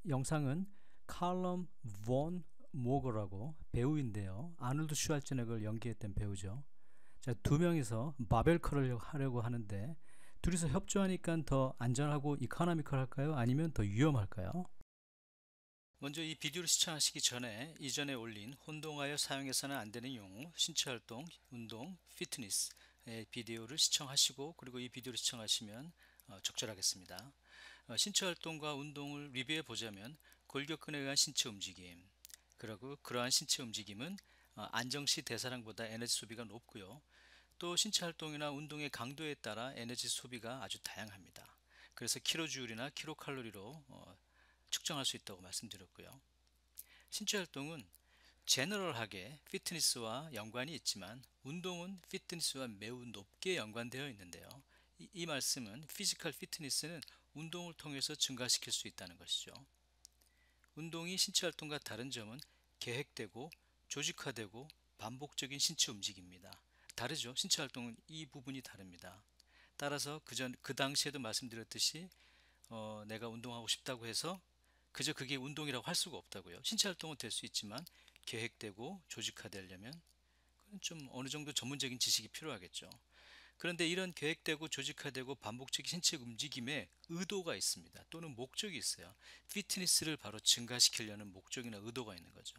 영상은 칼럼 본 모거라고 배우인데요. 아놀드 슈왈제네거를 연기했던 배우죠. 자, 두 명이서 바벨컬을 하려고 하는데 둘이서 협조하니까 더 안전하고 이코노미컬 할까요? 아니면 더 위험할까요? 먼저 이 비디오를 시청하시기 전에 이전에 올린 혼동하여 사용해서는 안 되는 용어, 신체활동, 운동, 피트니스의 비디오를 시청하시고 그리고 이 비디오를 시청하시면 적절하겠습니다. 신체활동과 운동을 리뷰해 보자면 골격근에 의한 신체 움직임, 그리고 그러한 신체 움직임은 안정시 대사량보다 에너지 소비가 높고요. 또 신체활동이나 운동의 강도에 따라 에너지 소비가 아주 다양합니다. 그래서 킬로주울이나 킬로칼로리로 측정할 수 있다고 말씀드렸고요. 신체활동은 제너럴하게 피트니스와 연관이 있지만 운동은 피트니스와 매우 높게 연관되어 있는데요. 이 말씀은 피지컬 피트니스는 운동을 통해서 증가시킬 수 있다는 것이죠. 운동이 신체활동과 다른 점은 계획되고 조직화되고 반복적인 신체 움직임입니다. 다르죠. 신체활동은 이 부분이 다릅니다. 따라서 그 당시에도 말씀드렸듯이 내가 운동하고 싶다고 해서 그저 그게 운동이라고 할 수가 없다고요. 신체활동은 될 수 있지만 계획되고 조직화되려면 그건 좀 어느 정도 전문적인 지식이 필요하겠죠. 그런데 이런 계획되고 조직화되고 반복적인 신체 움직임에 의도가 있습니다. 또는 목적이 있어요. 피트니스를 바로 증가시키려는 목적이나 의도가 있는 거죠.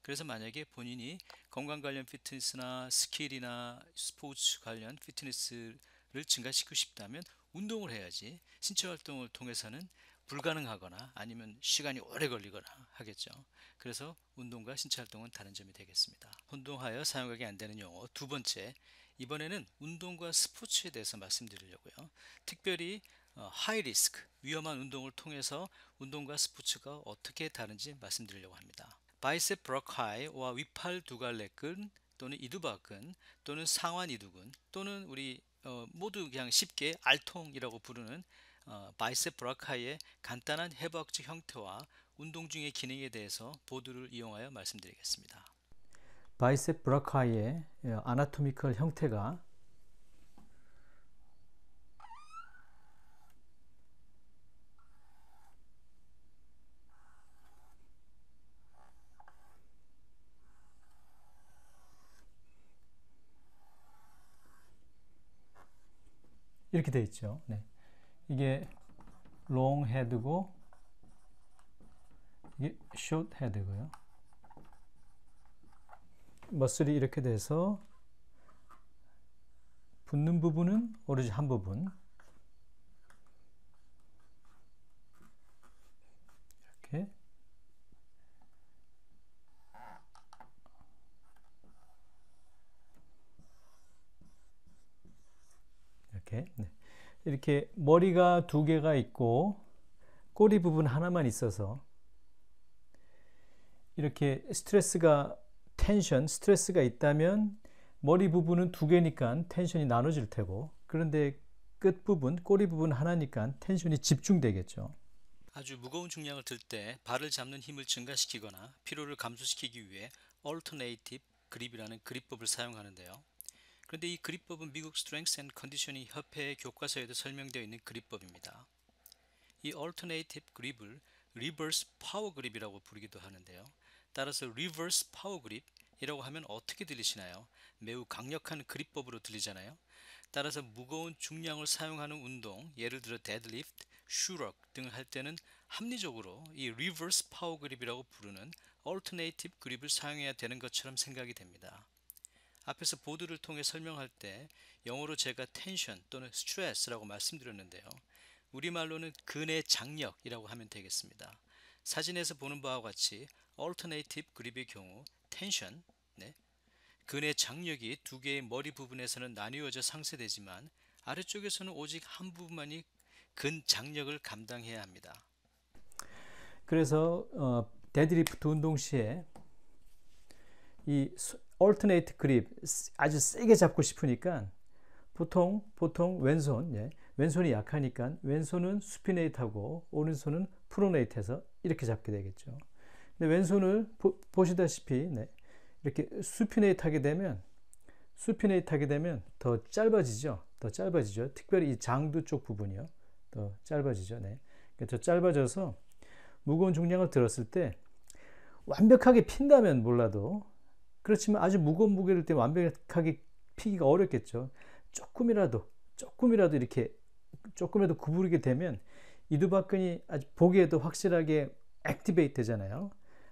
그래서 만약에 본인이 건강 관련 피트니스나 스킬이나 스포츠 관련 피트니스를 증가시키고 싶다면 운동을 해야지 신체 활동을 통해서는 불가능하거나 아니면 시간이 오래 걸리거나 하겠죠. 그래서 운동과 신체 활동은 다른 점이 되겠습니다. 혼동하여 사용하기 안 되는 용어 두 번째, 이번에는 운동과 스포츠에 대해서 말씀드리려고요. 특별히 하이 리스크, 위험한 운동을 통해서 운동과 스포츠가 어떻게 다른지 말씀드리려고 합니다. 바이셉 브라카이와 위팔 두갈래근 또는 이두박근 또는 상완 이두근 또는 우리 모두 그냥 쉽게 알통이라고 부르는 바이셉 브라카이의 간단한 해부학적 형태와 운동 중의 기능에 대해서 보드를 이용하여 말씀드리겠습니다. 바이셉 브라카이의 아나토미컬 형태가 이렇게 되어 있죠. 네. 이게 롱 헤드고 이게 숏 헤드고요. 머슬이 이렇게 돼서 붙는 부분은 오로지 한 부분, 이렇게 네. 이렇게 머리가 두 개가 있고 꼬리 부분 하나만 있어서 이렇게 스트레스가 있다면 머리 부분은 두 개니까 텐션이 나눠질 테고, 그런데 끝 부분, 꼬리 부분 하나니까 텐션이 집중되겠죠. 아주 무거운 중량을 들 때 발을 잡는 힘을 증가시키거나 피로를 감소시키기 위해 얼터네이티브 그립이라는 그립법을 사용하는데요. 그런데 이 그립법은 미국 스트렝스 앤 컨디셔닝 협회의 교과서에도 설명되어 있는 그립법입니다. 이 얼터네이티브 그립을 리버스 파워 그립이라고 부르기도 하는데요. 따라서 리버스 파워 그립이라고 하면 어떻게 들리시나요? 매우 강력한 그립법으로 들리잖아요. 따라서 무거운 중량을 사용하는 운동, 예를 들어 데드리프트, 슈럭 등을 할 때는 합리적으로 이 리버스 파워 그립이라고 부르는 얼터네이티브 그립을 사용해야 되는 것처럼 생각이 됩니다. 앞에서 보드를 통해 설명할 때 영어로 제가 텐션 또는 스트레스라고 말씀드렸는데요. 우리말로는 근의 장력이라고 하면 되겠습니다. 사진에서 보는 바와 같이 얼터네이티브 그립의 경우 텐션, 네, 근의 장력이 두 개의 머리 부분에서는 나뉘어져 상쇄되지만 아래쪽에서는 오직 한 부분만이 근 장력을 감당해야 합니다. 그래서 데드리프트 운동 시에 이 얼터네이트 그립 아주 세게 잡고 싶으니까 보통 왼손이 약하니까 왼손은 수피네이트하고 오른손은 프로네이트해서 이렇게 잡게 되겠죠. 근데 왼손을 보시다시피 이렇게 수피네이트 하게 되면 더 짧아지죠. 특별히 이 장두 쪽 부분이요. 더 짧아지죠. 더 짧아져서 무거운 중량을 들었을 때 완벽하게 핀다면 몰라도, 그렇지만 아주 무거운 무게를 때 완벽하게 피기가 어렵겠죠. 조금이라도 이렇게 조금이라도 구부리게 되면 이두박근이 아주 보기에도 확실하게 액티베이트 되잖아요.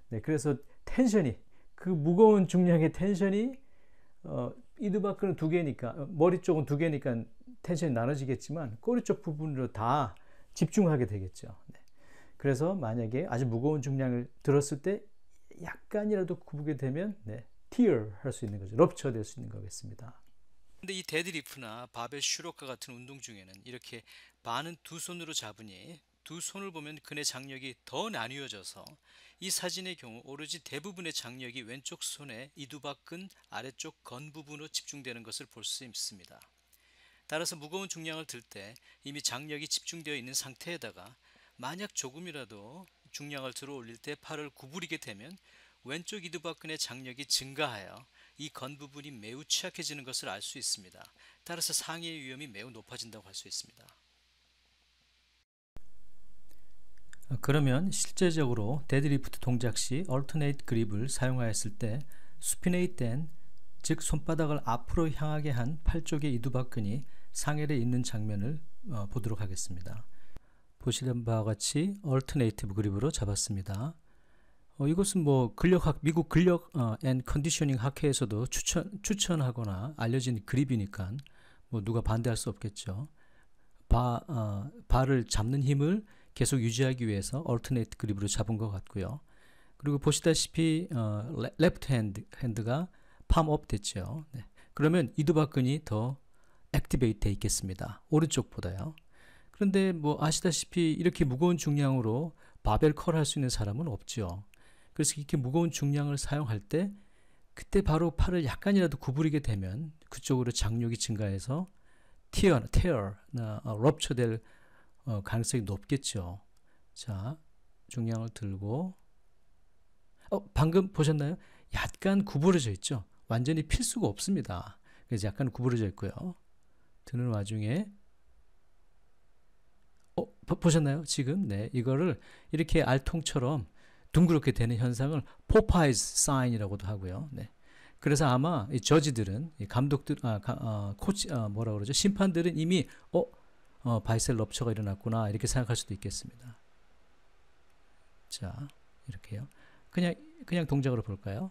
네, 그래서 텐션이, 그 무거운 중량의 텐션이 이두박근은 두 개니까, 머리 쪽은 두 개니까 텐션이 나눠지겠지만 꼬리 쪽 부분으로 다 집중하게 되겠죠. 네. 그래서 만약에 아주 무거운 중량을 들었을 때 약간이라도 구부게 되면 tear 할 수 있는 거죠. 럽처 될 수 있는 거겠습니다. 근데 이 데드리프트나 바벨 슈로카 같은 운동 중에는 이렇게 바는 두 손으로 잡으니 두 손을 보면 근의 장력이 더 나뉘어져서 이 사진의 경우 오로지 대부분의 장력이 왼쪽 손의 이두박근 아래쪽 건 부분으로 집중되는 것을 볼 수 있습니다. 따라서 무거운 중량을 들 때 이미 장력이 집중되어 있는 상태에다가 만약 조금이라도 중량을 들어 올릴 때 팔을 구부리게 되면 왼쪽 이두박근의 장력이 증가하여 이 건 부분이 매우 취약해지는 것을 알 수 있습니다. 따라서 상해의 위험이 매우 높아진다고 할 수 있습니다. 그러면 실제적으로 데드리프트 동작 시 얼터네이트 그립을 사용하였을 때 수피네이트된, 즉 손바닥을 앞으로 향하게 한 팔 쪽의 이두박근이 상해에 있는 장면을 보도록 하겠습니다. 보시는 바와 같이 얼터네이티브 그립으로 잡았습니다. 이것은 뭐 근력학, 미국 근력 앤 컨디셔닝 학회에서도 추천하거나 알려진 그립이니까 뭐 누가 반대할 수 없겠죠. 발을 잡는 힘을 계속 유지하기 위해서 얼터네이트 그립으로 잡은 것 같고요. 그리고 보시다시피 레프트 핸드가 팜업 됐죠. 네. 그러면 이두박근이 더 액티베이트 돼 있겠습니다. 오른쪽보다요. 그런데 뭐 아시다시피 이렇게 무거운 중량으로 바벨 컬 할 수 있는 사람은 없죠. 그래서 이렇게 무거운 중량을 사용할 때 그때 바로 팔을 약간이라도 구부리게 되면 그쪽으로 장력이 증가해서 tear나 rupture 될 가능성이 높겠죠. 자, 중량을 들고 방금 보셨나요? 약간 구부러져 있죠. 완전히 필 수가 없습니다. 그래서 약간 구부러져 있고요. 드는 와중에 보셨나요? 지금 이거를 이렇게 알통처럼 둥그렇게 되는 현상을 포파이즈 사인이라고도 하고요. 네. 그래서 아마 이 저지들은, 이 감독들, 코치, 뭐라 그러죠? 심판들은 이미 바이셀 럽처가 일어났구나 이렇게 생각할 수도 있겠습니다. 자, 이렇게요. 그냥 동작으로 볼까요?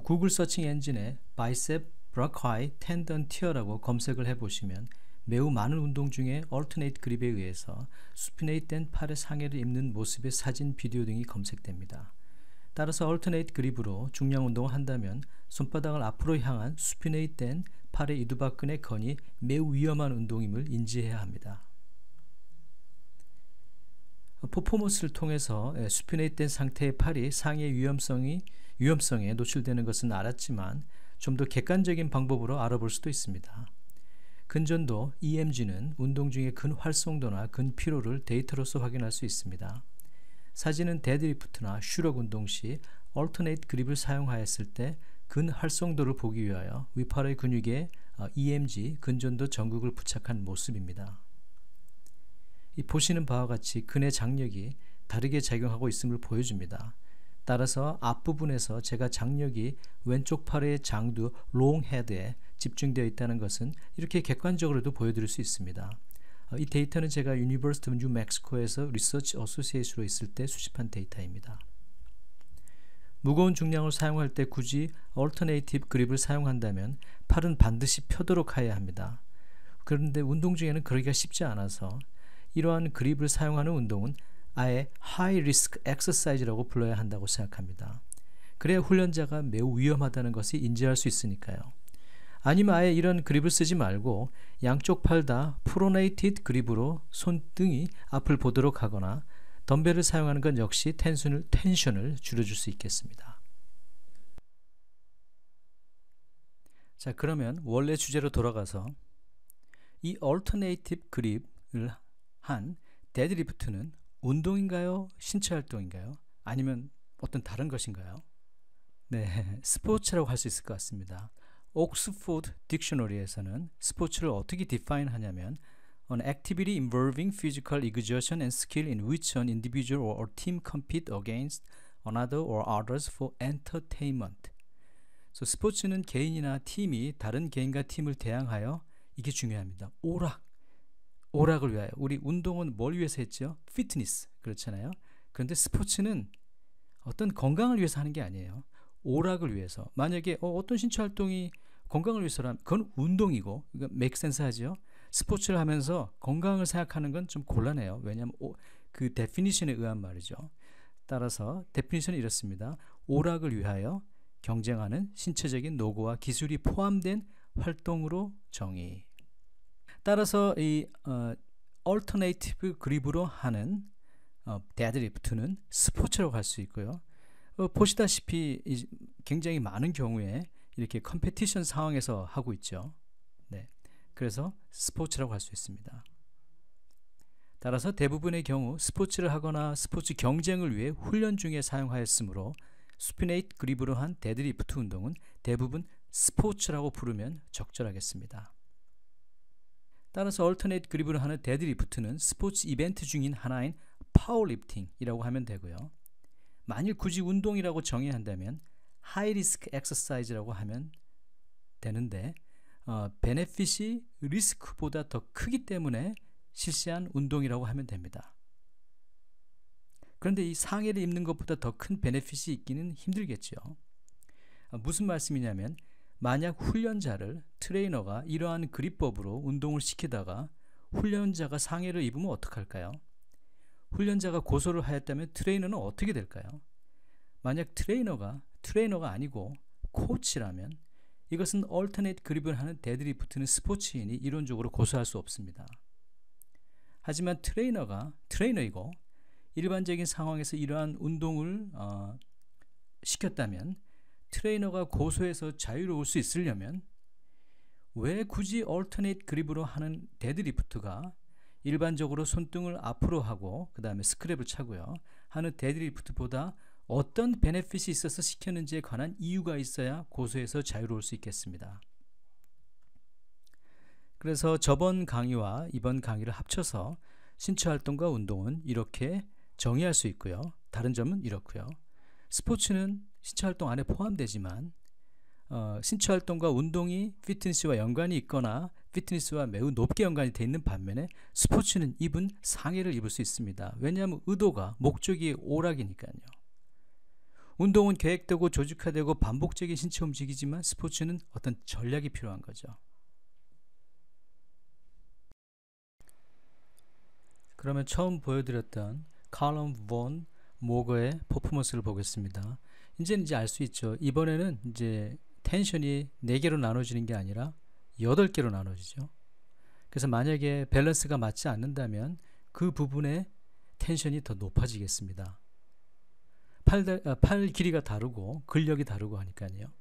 구글 서칭 엔진에 바이셉 브라카이 텐던 티어라고 검색을 해보시면 매우 많은 운동 중에 얼터네이트 그립에 의해서 수피네이트된 팔의 상해를 입는 모습의 사진, 비디오 등이 검색됩니다. 따라서 얼터네이트 그립으로 중량 운동을 한다면 손바닥을 앞으로 향한 수피네이트된 팔의 이두박근의 건이 매우 위험한 운동임을 인지해야 합니다. 퍼포먼스를 통해서 수피네이트된 상태의 팔이 상해의 위험성에 노출되는 것은 알았지만 좀 더 객관적인 방법으로 알아볼 수도 있습니다. 근전도 EMG는 운동 중의 근 활성도나 근 피로를 데이터로서 확인할 수 있습니다. 사진은 데드리프트나 슈럭 운동 시 얼터네이트 그립을 사용하였을 때 근 활성도를 보기 위하여 위팔의 근육에 EMG 근전도 전극을 부착한 모습입니다. 이 보시는 바와 같이 근의 장력이 다르게 작용하고 있음을 보여줍니다. 따라서 앞부분에서 제가 장력이 왼쪽 팔의 장두 롱 헤드에 집중되어 있다는 것은 이렇게 객관적으로도 보여드릴 수 있습니다. 이 데이터는 제가 유니버시티 오브 뉴멕시코에서 리서치 어소시에이션으로 있을 때 수집한 데이터입니다. 무거운 중량을 사용할 때 굳이 얼터네이티브 그립을 사용한다면 팔은 반드시 펴도록 해야 합니다. 그런데 운동 중에는 그러기가 쉽지 않아서 이러한 그립을 사용하는 운동은 아예 하이 리스크 엑서사이즈라고 불러야 한다고 생각합니다. 그래야 훈련자가 매우 위험하다는 것을 인지할 수 있으니까요. 아니면 아예 이런 그립을 쓰지 말고 양쪽 팔 다 프로네이티드 그립으로 손등이 앞을 보도록 하거나 덤벨을 사용하는 건 역시 텐션을 줄여줄 수 있겠습니다. 자, 그러면 원래 주제로 돌아가서 이 얼터네이티브 그립을 한 데드리프트는 운동인가요? 신체 활동인가요? 아니면 어떤 다른 것인가요? 네, 스포츠라고 할 수 있을 것 같습니다. 옥스포드 딕셔너리에서는 스포츠를 어떻게 define 하냐면 an activity involving physical exertion and skill in which an individual or team compete against another or others for entertainment. So 스포츠는 개인이나 팀이 다른 개인과 팀을 대항하여 이게 중요합니다. 오락을 위하여. 우리 운동은 뭘 위해서 했죠? 피트니스. 그렇잖아요. 그런데 스포츠는 어떤 건강을 위해서 하는 게 아니에요. 오락을 위해서. 만약에 어떤 신체 활동이 건강을 위해서라면 그건 운동이고 이거 make sense 하죠. 스포츠를 하면서 건강을 생각하는 건 좀 곤란해요. 왜냐하면 그 데피니션에 의한 말이죠. 따라서 데피니션은 이렇습니다. 오락을 위하여 경쟁하는 신체적인 노고와 기술이 포함된 활동으로 정의. 따라서 이 얼터네이티브 그립으로 하는 데드리프트는 스포츠라고 할 수 있고요. 보시다시피 굉장히 많은 경우에 이렇게 컴페티션 상황에서 하고 있죠. 네, 그래서 스포츠라고 할 수 있습니다. 따라서 대부분의 경우 스포츠를 하거나 스포츠 경쟁을 위해 훈련 중에 사용하였으므로 수피네이트 그립으로 한 데드리프트 운동은 대부분 스포츠라고 부르면 적절하겠습니다. 따라서 얼터네이트 그립으로 하는 데드리프트는 스포츠 이벤트 중인 하나인 파워리프팅이라고 하면 되고요. 만일 굳이 운동이라고 정의한다면 하이리스크 엑서사이즈라고 하면 되는데 베네핏이 리스크보다 더 크기 때문에 실시한 운동이라고 하면 됩니다. 그런데 이 상해를 입는 것보다 더 큰 베네핏이 있기는 힘들겠죠. 무슨 말씀이냐면 만약 훈련자를 트레이너가 이러한 그립법으로 운동을 시키다가 훈련자가 상해를 입으면 어떡할까요? 훈련자가 고소를 하였다면 트레이너는 어떻게 될까요? 만약 트레이너가 아니고 코치라면 이것은 얼터네이트 그립을 하는 데드리프트는 스포츠인이 이론적으로 고소할 수 없습니다. 하지만 트레이너이고 일반적인 상황에서 이러한 운동을 시켰다면 트레이너가 고소해서 자유로울 수 있으려면 왜 굳이 얼터네이트 그립으로 하는 데드리프트가 일반적으로 손등을 앞으로 하고 그 다음에 스크랩을 차고요 하는 데드리프트보다 어떤 베네핏이 있어서 시켰는지에 관한 이유가 있어야 고소해서 자유로울 수 있겠습니다. 그래서 저번 강의와 이번 강의를 합쳐서 신체활동과 운동은 이렇게 정의할 수 있고요. 다른 점은 이렇고요. 스포츠는 신체활동 안에 포함되지만 신체활동과 운동이 피트니스와 연관이 있거나 피트니스와 매우 높게 연관이 되어 있는 반면에 스포츠는 상해를 입을 수 있습니다. 왜냐하면 목적이 오락이니까요. 운동은 계획되고 조직화되고 반복적인 신체 움직이지만 스포츠는 어떤 전략이 필요한 거죠. 그러면 처음 보여드렸던 칼럼 본 모거의 퍼포먼스를 보겠습니다. 이제는 알 수 있죠. 이번에는 이제 텐션이 4개로 나눠지는 게 아니라 8개로 나눠지죠. 그래서 만약에 밸런스가 맞지 않는다면 그 부분에 텐션이 더 높아지겠습니다. 팔 길이가 다르고 근력이 다르고 하니까요.